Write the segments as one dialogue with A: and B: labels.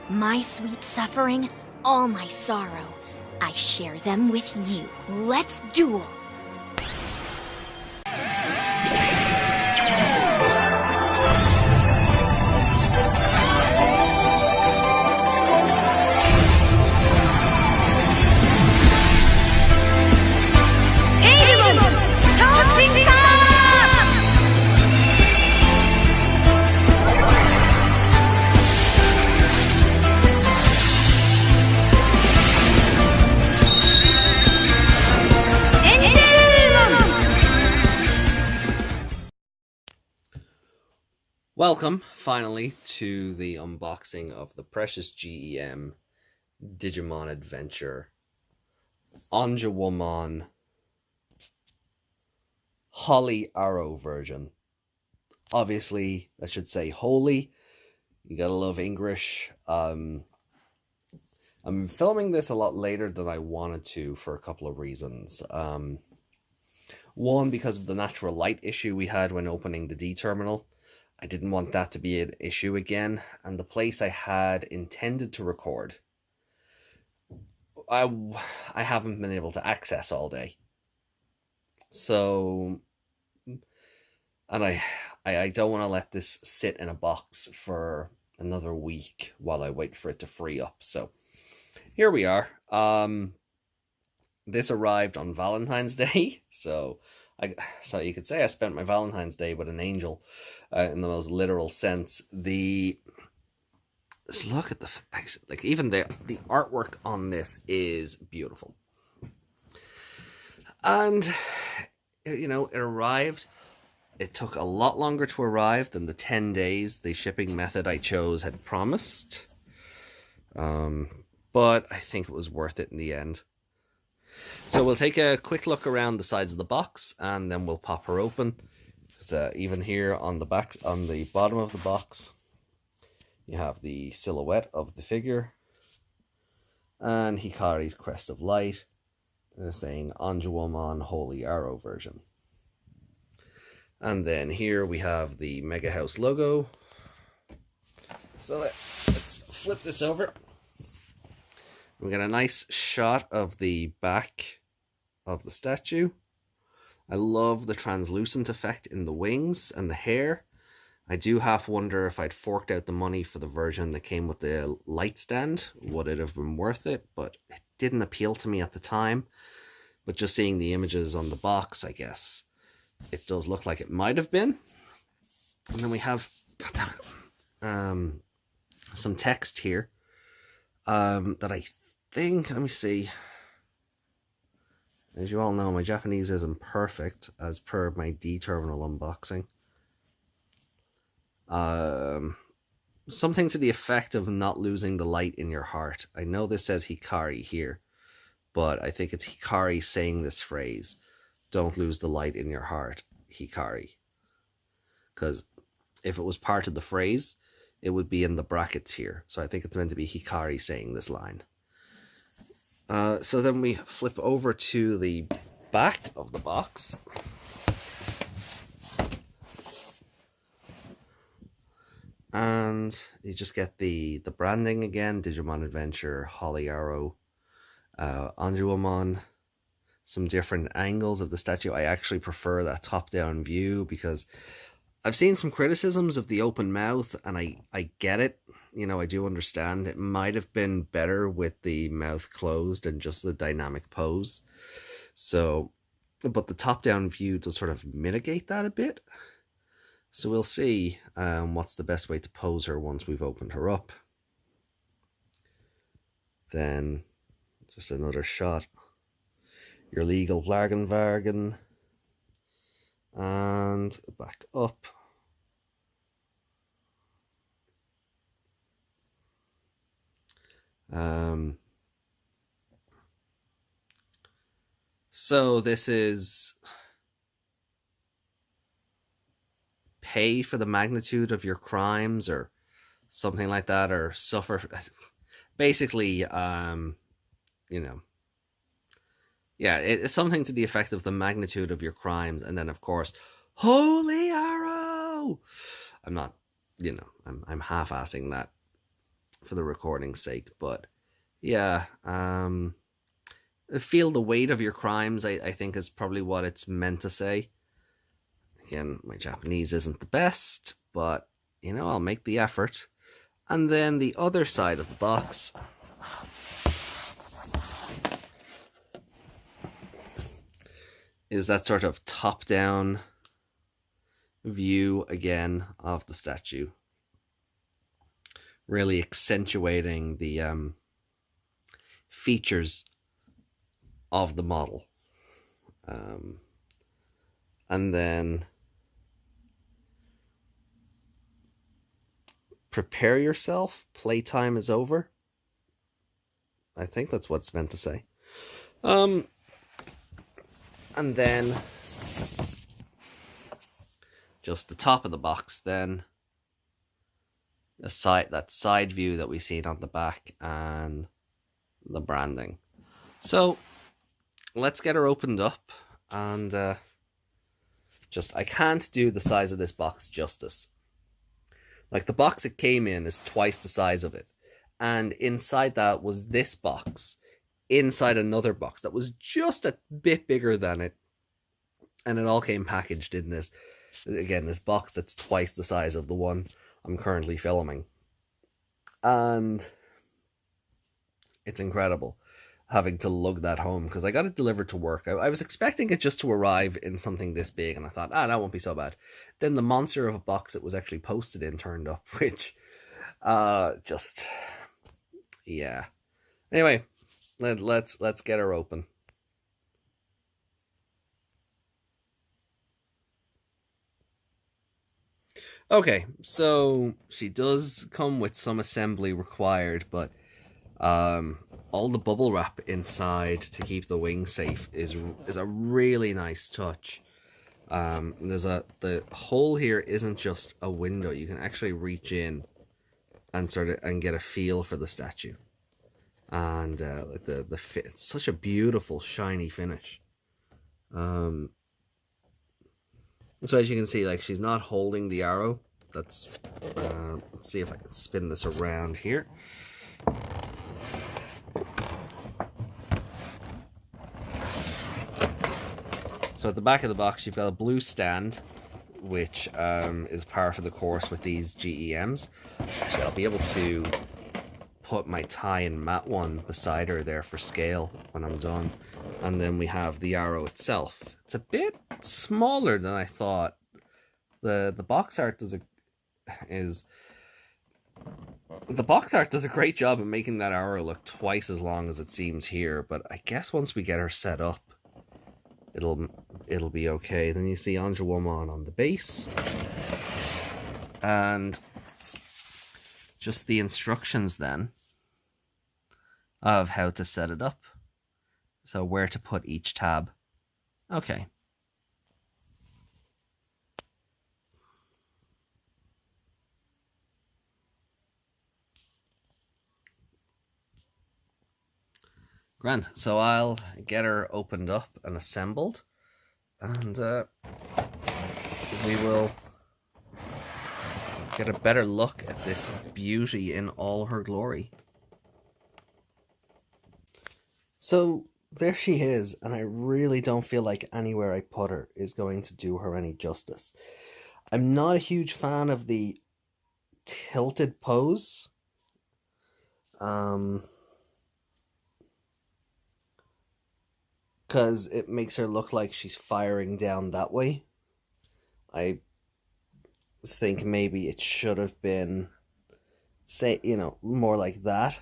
A: My sweet suffering, all my sorrow. I share them with you. Let's duel!
B: Angewomon! Tossing up!
C: Welcome, finally, to the unboxing of the precious GEM Digimon Adventure Angewomon Holy Arrow version. Obviously, I should say holy. You gotta love English. I'm filming this a lot later than I wanted to for a couple of reasons. One, because of the natural light issue we had when opening the D terminal. I didn't want that to be an issue again, and the place I had intended to record, I haven't been able to access all day. So, and I don't want to let this sit in a box for another week while I wait for it to free up. So, here we are. This arrived on Valentine's Day, so you could say I spent my Valentine's Day with an angel, in the most literal sense. Just look at even the artwork on this is beautiful, and it arrived. It took a lot longer to arrive than the 10 days the shipping method I chose had promised, but I think it was worth it in the end. So we'll take a quick look around the sides of the box, and then we'll pop her open. So even here on the back, on the bottom of the box, you have the silhouette of the figure and Hikari's crest of light, and it's saying Angewomon Holy Arrow version. And then here we have the Mega House logo. So let's flip this over. We get a nice shot of the back of the statue. I love the translucent effect in the wings and the hair. I do half wonder if I'd forked out the money for the version that came with the light stand, would it have been worth it? But it didn't appeal to me at the time. But just seeing the images on the box, I guess it does look like it might have been. And then we have some text here that I think, let me see. As you all know, my Japanese isn't perfect, as per my D-Terminal unboxing. Something to the effect of not losing the light in your heart. I know this says Hikari here, but I think it's Hikari saying this phrase. Don't lose the light in your heart, Hikari. Because if it was part of the phrase, it would be in the brackets here. So I think it's meant to be Hikari saying this line. So then we flip over to the back of the box. And you just get the branding again. Digimon Adventure, Holy Arrow, Angewomon. Some different angles of the statue. I actually prefer that top-down view because I've seen some criticisms of the open mouth, and I get it. I do understand. It might have been better with the mouth closed and just the dynamic pose. So, but the top-down view does sort of mitigate that a bit. So we'll see what's the best way to pose her once we've opened her up. Then, just another shot. Your legal Vargen. And back up. So this is pay for the magnitude of your crimes or something like that, or suffer. Basically, yeah, it's something to the effect of the magnitude of your crimes, and then of course, Holy Arrow. I'm not, I'm half-assing that. for the recording's sake. But yeah, feel the weight of your crimes, I think is probably what it's meant to say. Again, my Japanese isn't the best, but you know, I'll make the effort. And then the other side of the box is that sort of top-down view again of the statue, really accentuating the features of the model. And then prepare yourself, playtime is over. I think that's what it's meant to say. And then just the top of the box, then that side view that we've seen on the back and the branding. So let's get her opened up, and I can't do the size of this box justice. Like, the box it came in is twice the size of it, and inside that was this box inside another box that was just a bit bigger than it, and it all came packaged in this box that's twice the size of the one I'm currently filming. And it's incredible having to lug that home, because I got it delivered to work. I was expecting it just to arrive in something this big, and I thought, that won't be so bad. Then the monster of a box it was actually posted in turned up, which yeah. Anyway, let's get her open. Okay, so she does come with some assembly required, but all the bubble wrap inside to keep the wing safe is a really nice touch. The hole here isn't just a window; you can actually reach in and get a feel for the statue, and the fit. It's such a beautiful shiny finish. So as you can see, like, she's not holding the arrow. Let's see if I can spin this around here. So at the back of the box, you've got a blue stand, which is par for the course with these GEMs. So I'll be able to put my tie and mat one beside her there for scale when I'm done. And then we have the arrow itself. It's a bit smaller than I thought. The box art does a great job of making that arrow look twice as long as it seems here, but I guess once we get her set up, it'll be okay. Then you see Angewomon on the base, and just the instructions then of how to set it up. So where to put each tab. Okay. Grand. So I'll get her opened up and assembled, and we will get a better look at this beauty in all her glory. So there she is, and I really don't feel like anywhere I put her is going to do her any justice. I'm not a huge fan of the tilted pose. Because it makes her look like she's firing down that way. I think maybe it should have been, say, more like that.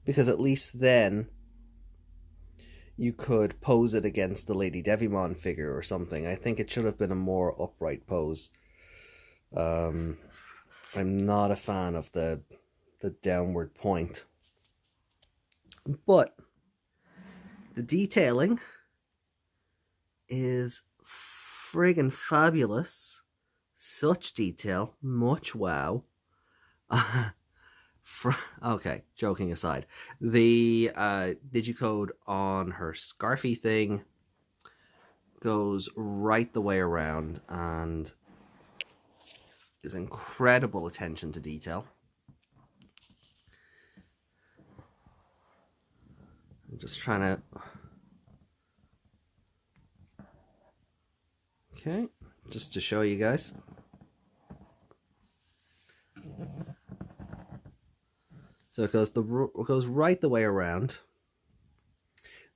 C: Because at least then you could pose it against the Lady Digimon figure or something. I think it should have been a more upright pose. I'm not a fan of the downward point. But the detailing is friggin' fabulous. Such detail. Much wow. Okay, joking aside. The digicode on her scarfy thing goes right the way around and is incredible attention to detail. I'm just trying to... Okay, just to show you guys. So it goes right the way around.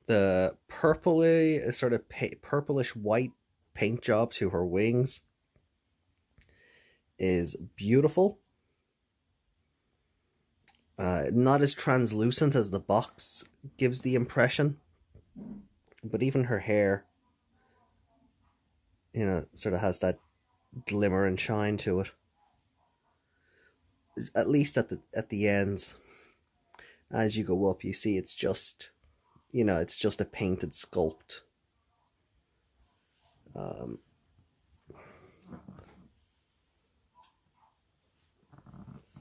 C: The purpley, sort of purplish white paint job to her wings is beautiful. Not as translucent as the box gives the impression, but even her hair, you know, sort of has that glimmer and shine to it. At least at the ends. As you go up, you see it's just, you know, it's just a painted sculpt.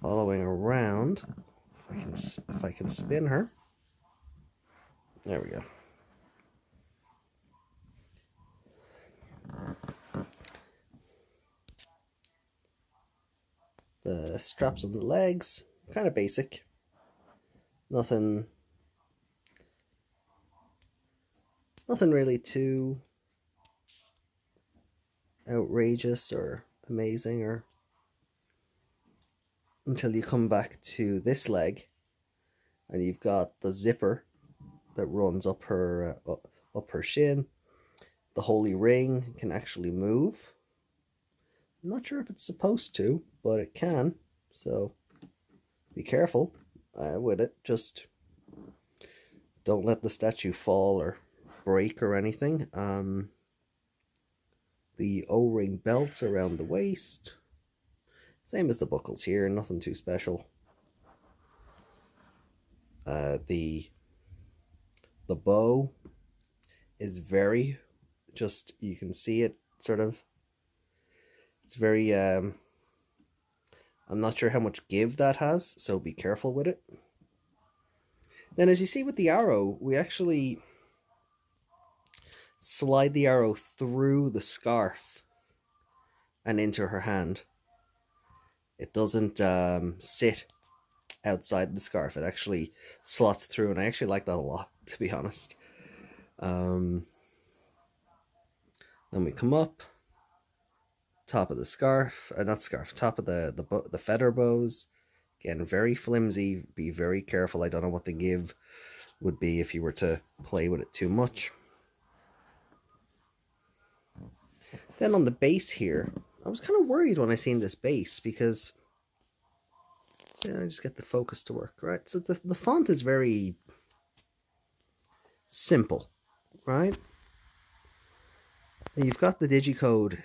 C: Following around, if I can spin her. There we go. The straps on the legs, kind of basic. Nothing really too outrageous or amazing, or until you come back to this leg and you've got the zipper that runs up her shin. The holy ring can actually move. I'm not sure if it's supposed to, but it can, so be careful with it. Just don't let the statue fall or break or anything. The O-ring belts around the waist, same as the buckles here, nothing too special. The bow is very, just, you can see it sort of, it's very, I'm not sure how much give that has, so be careful with it. Then as you see with the arrow, we actually slide the arrow through the scarf and into her hand. It doesn't sit outside the scarf. It actually slots through, and I actually like that a lot, to be honest. Then we come up, top of the scarf, not scarf, top of the feather bows. Again, very flimsy. Be very careful. I don't know what the give would be if you were to play with it too much. Then on the base here, I was kind of worried when I seen this base, because, so I just get the focus to work, right? So the font is very simple, right? You've got the digicode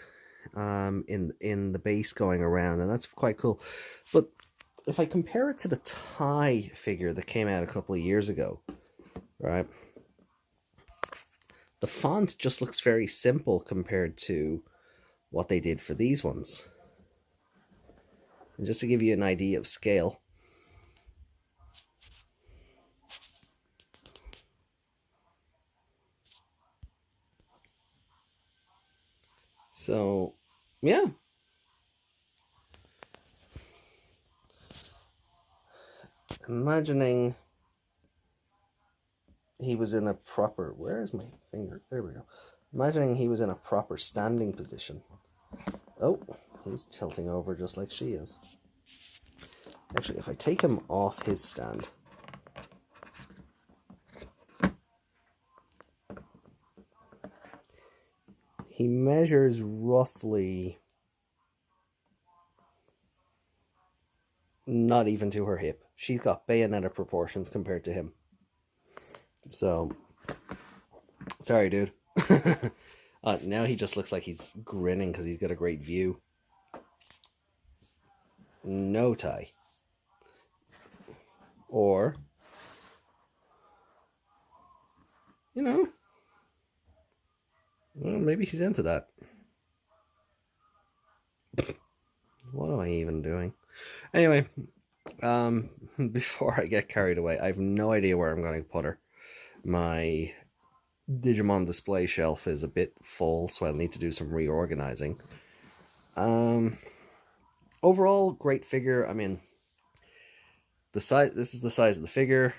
C: in the base going around, and that's quite cool. But if I compare it to the Thai figure that came out a couple of years ago, right? The font just looks very simple compared to what they did for these ones. And just to give you an idea of scale, so yeah, imagining he was in a proper, where is my finger? There we go. Imagining he was in a proper standing position. Oh, he's tilting over just like she is. Actually, if I take him off his stand, he measures roughly not even to her hip. She's got Bayonetta proportions compared to him. So, sorry, dude. Now he just looks like he's grinning because he's got a great view. No tie. Or, you know, well, maybe he's into that. What am I even doing? Anyway, before I get carried away, I have no idea where I'm going to put her. My Digimon display shelf is a bit full, so I'll need to do some reorganizing. Overall, great figure. I mean, the size. This is the size of the figure.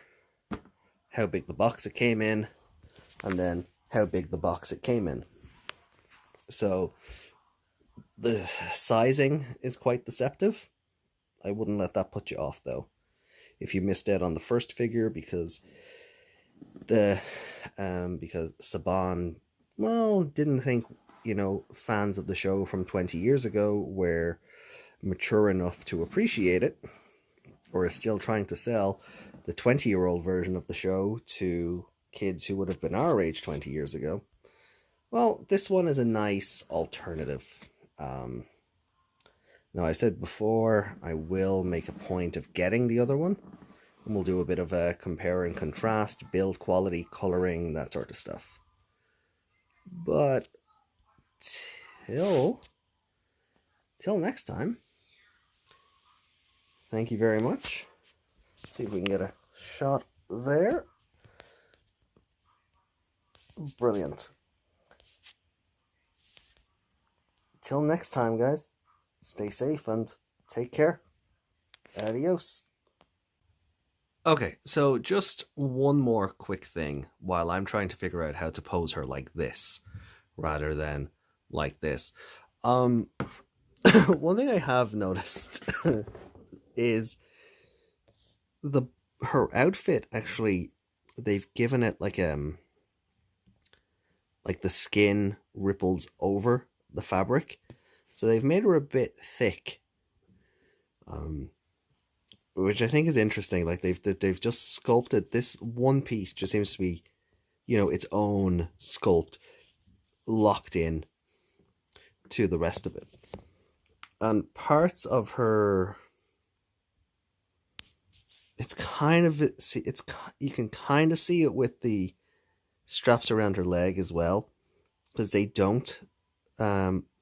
C: how big the box it came in, and then how big the box it came in. So the sizing is quite deceptive. I wouldn't let that put you off, though, if you missed out on the first figure, because Saban, well, didn't think, fans of the show from 20 years ago were mature enough to appreciate it, or is still trying to sell the 20-year-old version of the show to kids who would have been our age 20 years ago. Well, this one is a nice alternative. Now, I said before, I will make a point of getting the other one, and we'll do a bit of a compare and contrast, build quality, coloring, that sort of stuff. But till next time, thank you very much. Let's see if we can get a shot there. Brilliant. Till next time, guys, stay safe and take care. Adios. Okay, so just one more quick thing while I'm trying to figure out how to pose her like this rather than like this. One thing I have noticed is her outfit, actually, they've given it like the skin ripples over the fabric, so they've made her a bit thick, which I think is interesting. Like they've just sculpted this one piece, just seems to be, its own sculpt locked in to the rest of it, and parts of her, you can kind of see it with the straps around her leg as well, because they don't,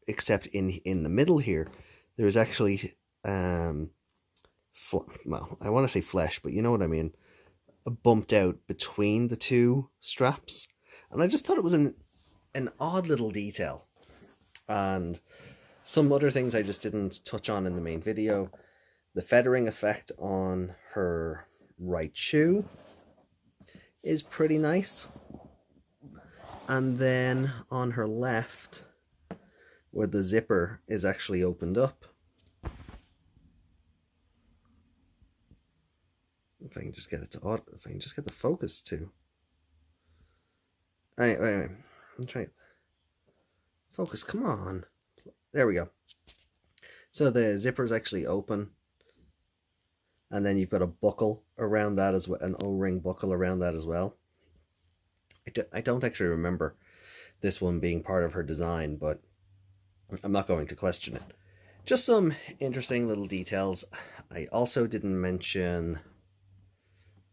C: except in the middle here, there's actually, well, I want to say flesh, but you know what I mean, bumped out between the two straps, and I just thought it was an odd little detail. And some other things I just didn't touch on in the main video. The feathering effect on her right shoe is pretty nice. And then on her left, where the zipper is actually opened up, if I can just get it to if I can just get the focus to. Anyway, I'm trying. Focus, come on. There we go. So the zipper is actually open, and then you've got a buckle around that as well, an O-ring buckle around that as well. I don't actually remember this one being part of her design, but I'm not going to question it. Just some interesting little details. I also didn't mention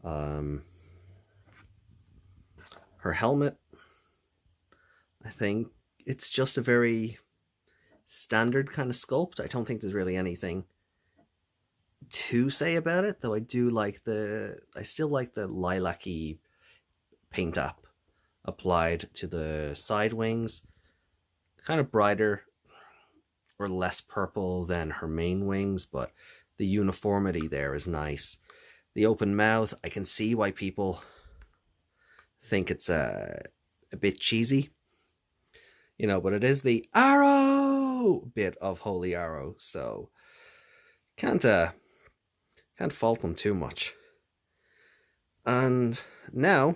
C: her helmet. I think it's just a very standard kind of sculpt. I don't think there's really anything to say about it, though I still like the lilac-y paint app applied to the side wings. Kind of brighter or less purple than her main wings, but the uniformity there is nice. The open mouth, I can see why people think it's a bit cheesy, but it is the arrow bit of Holy Arrow, so can't fault them too much. And now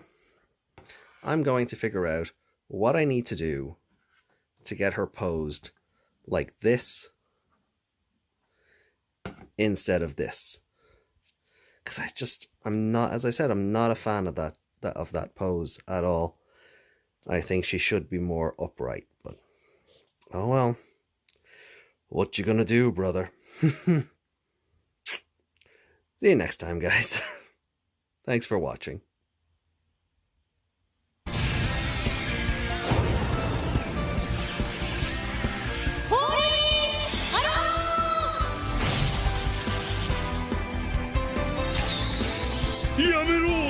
C: I'm going to figure out what I need to do to get her posed like this instead of this, because I'm not a fan of that pose at all. I think she should be more upright, but oh well, what you gonna do, brother? See you next time, guys. Thanks for watching.
B: Yamero!